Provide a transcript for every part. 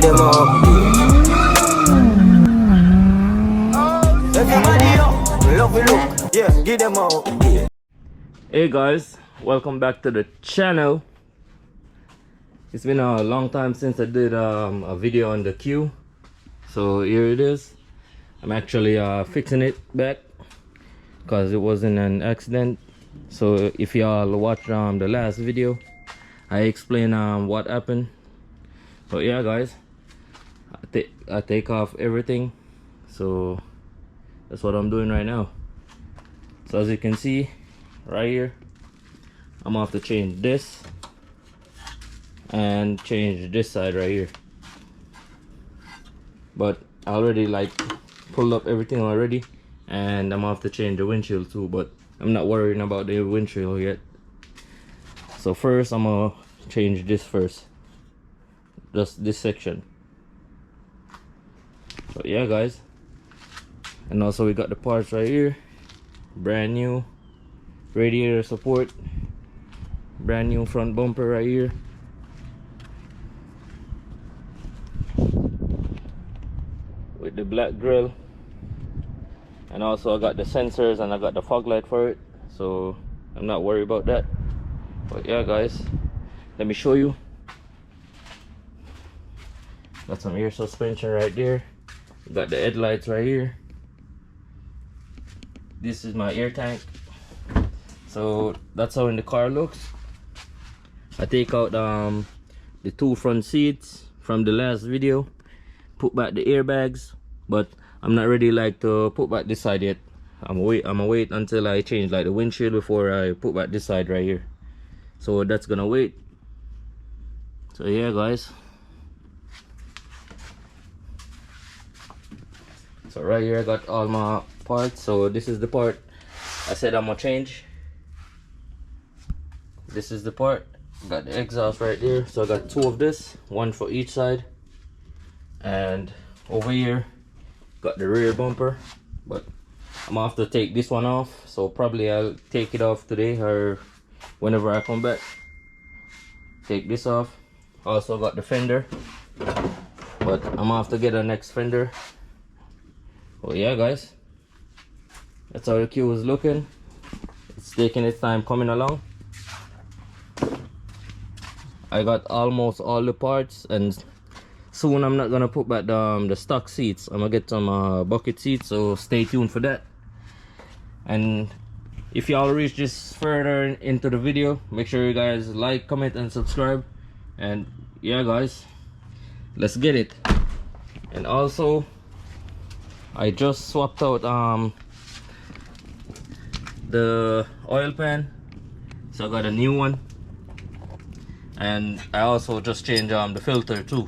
get them up. Everybody up, love it look, yeah, get them up. Yeah. Hey guys, welcome back to the channel. It's been a long time since I did a video on the Q, so here it is. I'm actually fixing it back because it wasn't an accident. So if y'all watched the last video, I explained what happened. But yeah guys, I take off everything, so that's what I'm doing right now. So as you can see right here, I'm gonna have to change this and change this side right here. But I already like pulled up everything already, and I'm gonna have to change the windshield too, but I'm not worrying about the windshield yet. So first I'm gonna change this first, just this section. But yeah guys, and also we got the parts right here, brand new radiator support, brand new front bumper right here, with the black grill, and also I got the sensors and I got the fog light for it, so I'm not worried about that. But yeah guys, let me show you. Got some air suspension right there, got the headlights right here. This is my air tank. So that's how in the car looks. I take out the two front seats from the last video, put back the airbags, but I'm not ready like to put back this side yet. I'm gonna wait until I change like the windshield before I put back this side right here. So that's gonna wait. So yeah guys, so right here I got all my parts. So this is the part I said I'm gonna change. This is the part. Got the exhaust right there, so I got two of this, one for each side. And over here got the rear bumper, but I'm gonna have to take this one off, so probably I'll take it off today or whenever I come back. Take this off. Also got the fender, but I'm gonna have to get a next fender. Oh yeah guys, that's how the Q is looking. It's taking its time coming along. I got almost all the parts, and soon I'm not gonna put back the stock seats. I'm gonna get some bucket seats, so stay tuned for that. And if y'all reach this further into the video, make sure you guys like, comment and subscribe. And yeah guys, let's get it. And also I just swapped out the oil pan, so I got a new one. And I also just changed the filter too.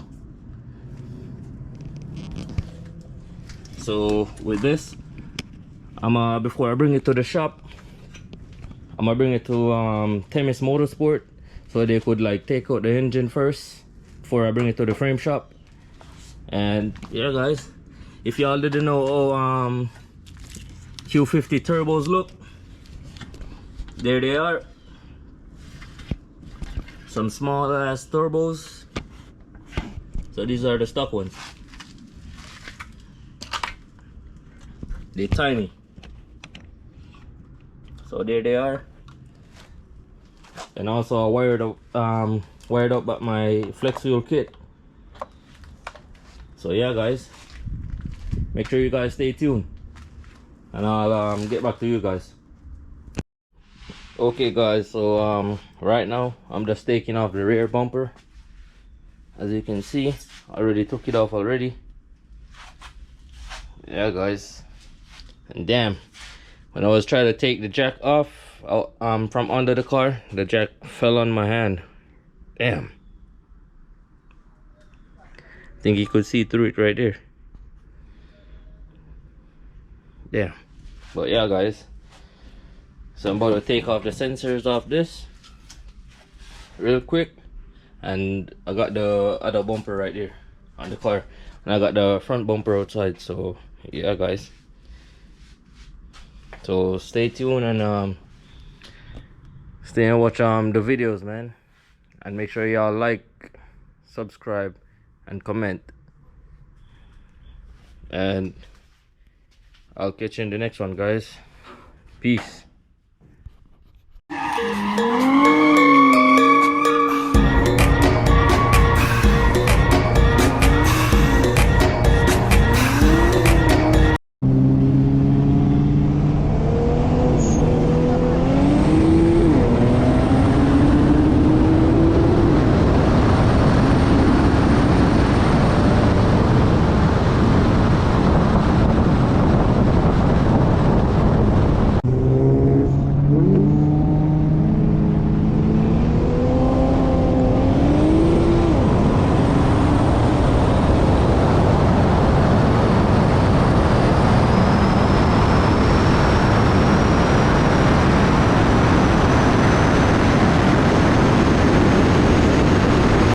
So with this, before I bring it to the shop, I'm gonna bring it to Themis Motorsport, so they could like take out the engine first before I bring it to the frame shop. And yeah guys, if y'all didn't know how Q50 turbos look, there they are. Some small ass turbos. So these are the stock ones. They're tiny. So there they are. And also I wired up at my flex fuel kit. So yeah guys, make sure you guys stay tuned, and I'll get back to you guys. Okay guys, so right now I'm just taking off the rear bumper. As you can see, I already took it off already. Yeah guys, and damn, when I was trying to take the jack off from under the car, the jack fell on my hand. Damn, I think you could see through it right there. Damn. But yeah guys, so I'm about to take off the sensors off this real quick, and I got the other bumper right there on the car, and I got the front bumper outside. So yeah guys, so stay tuned and stay and watch the videos, man, and make sure y'all like, subscribe and comment, and I'll catch you in the next one, guys. Peace.